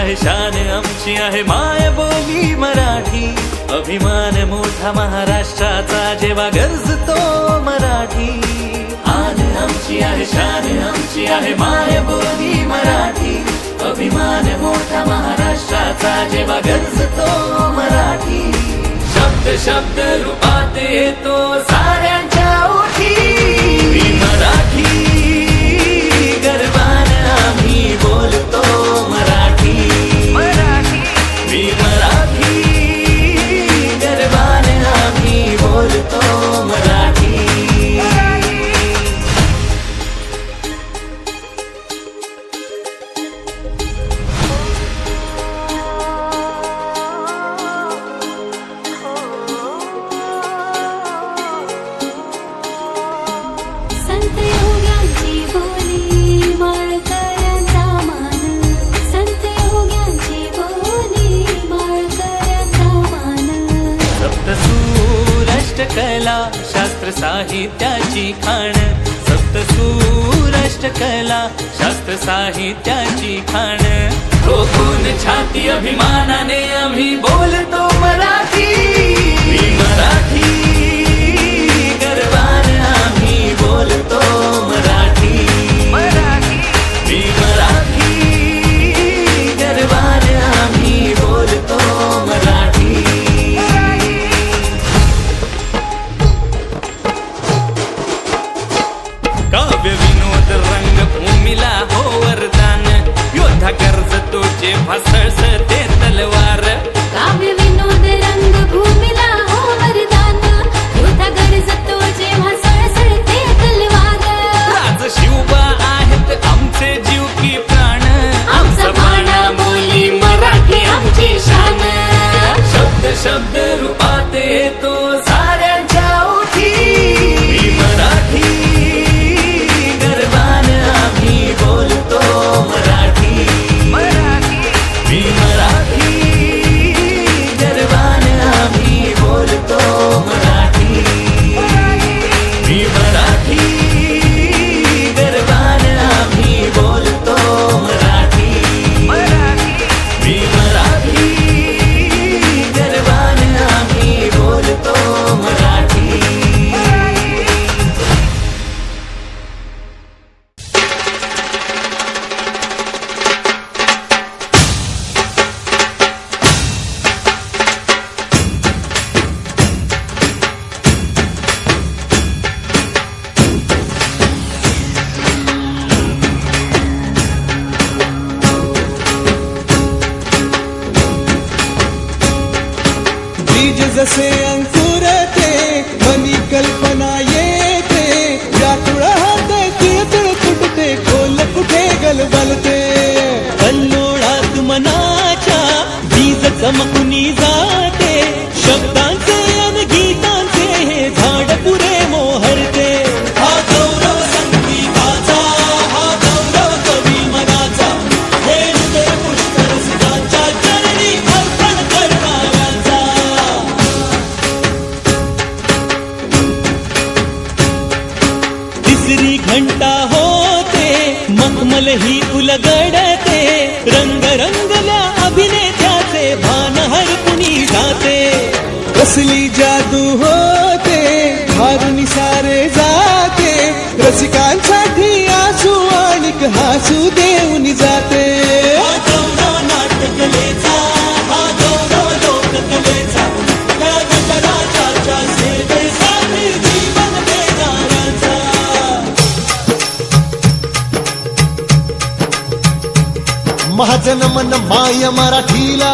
आहे शान आमची आहे माय बोली मराठी. अभिमान मोठा महाराष्ट्राचा जेव्हा गरजतो मराठी. आन आमची आहे शान आमची आहे माय बोली मराठी. अभिमान मोठा महाराष्ट्राचा जेव्हा गरजतो मराठी. शब्द शब्द रूपात येतो साऱ्यांच्या ओठी. मी मराठी गर्वान आम्ही बोलतो मराठी. मी मराठी गर्वान आम्ही बोलतो मराठी. कला शास्त्र साहित्याची खाण. सप्तसूर अष्टकला शास्त्र साहित्याची खाण. ठोकून छाती अभिमानाने आम्ही बोलतो मराठी. मी मराठी गर्वान आम्ही बोलतो मराठी. मी मराठी गर्वान आम्ही बोलतो मराठी. काव्य विनोद रंगभूमीला हो वरदान. योद्धा गरजतो जेव्हा सळसळते तलवार. काव्य विनोद रंगभूमीला हो वरदान. योद्धा गरजतो जेव्हा सळसळते तलवार. राज शिवबा आहेत आमचे जीव की प्राण. आमचा बाणा बोली मराठी आमची शान. शब्द शब्द रूपात येतो साऱ्यांच्या ओठी. मी मराठी गर्वान आम्ही बोलतो मराठी. मी मराठी गर्वान आम्ही बोलतो मराठी. मी मराठी गर्वान आम्ही बोलतो मराठी. मी मराठी गर्वान आम्ही बोलतो मराठी. बीज जसे अंकुरते मनी कल्पना येते. व्याकुळ हाते तिळतिळ तुटते खोल कुठे गलबलते. कल्लोळात मनाच्या बीज चमकुनी जाते. शब्दांचे अन गीतांचे हे झाड पुरे मोहरते. हा गौरव संगीताचा हा गौरव कवी मनाचा. हे हृदय पुष्कर सुधाच्या चरणी अर्पण करणाऱ्याचा. तिसरी घंटा होते मखमल ही उलगडते. रंग रंगल्या अभिनेत्याचे भान हरपुनी जाते. कसली जादू होते हारुनी सारे जाते. रसिकांसाठी आसू आणिक हासू देऊन जाते. हा गौरव नाट्यकलेचा हा गौरव लोककलेचा. त्या नटराजाच्या सेवेसाठी जीवन देणाऱ्याचा. माझं नमन माय मराठीला.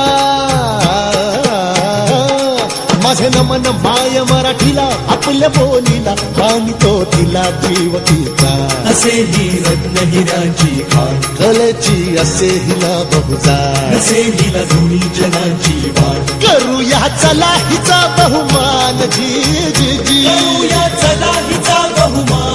माझे नमन माय मराठीला. आपल्या बोलीला मानतो तिला जीव तिचा. असे ही रत्न हिराची खाण. कलेची असे हिला बहुजार. असे हिला जुनी जनाची वाट. करूया चला हिचा बहुमान. जी जी जी करूया चला हिचा बहुमान.